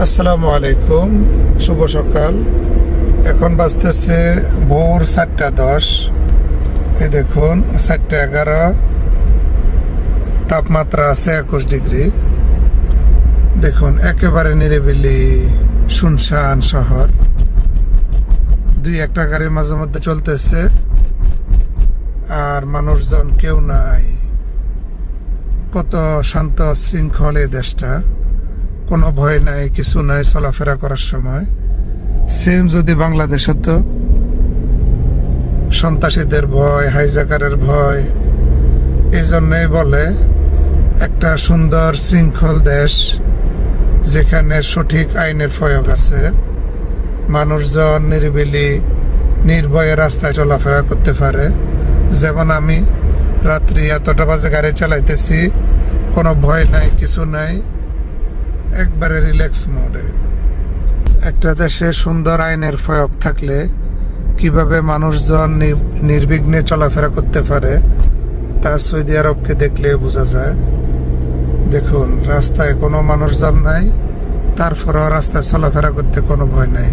আসসালামু আলাইকুম, শুভ সকাল। এখন বাজতেছে ভোর 4:10। এই দেখুন 4:11, তাপমাত্রা আছে 21 ডিগ্রি। দেখুন একেবারে নিরিবিলি শুনশান শহর। দুই একটা গাড়ি মাঝে মধ্যে চলতেছে, আর মানুষজন কেউ নাই। কত শান্ত শৃঙ্খল এই দেশটা, কোনো ভয় নাই, কিছু নাই চলাফেরা করার সময়। সেম যদি বাংলাদেশ হতো, সন্ত্রাসীদের ভয়, হাইজাকারের ভয়। এই জন্যই বলে একটা সুন্দর শৃঙ্খল দেশ, যেখানে সঠিক আইনের প্রয়োগ আছে, মানুষজন নিরিবিলি নির্ভয়ে রাস্তায় চলাফেরা করতে পারে। যেমন আমি রাত্রি এতটা বাজে গাড়ি চালাইতেছি, কোনো ভয় নাই, কিছু নাই, একবারে রিল্যাক্স মোডে। একটা দেশে সুন্দর আইনের প্রয়োগ থাকলে কিভাবে মানুষজন নির্বিঘ্নে চলাফেরা করতে পারে, তা সৌদি আরবকে দেখলে বোঝা যায়। দেখুন রাস্তায় কোনো মানুষজন নাই, তারপরেও রাস্তায় চলাফেরা করতে কোনো ভয় নাই।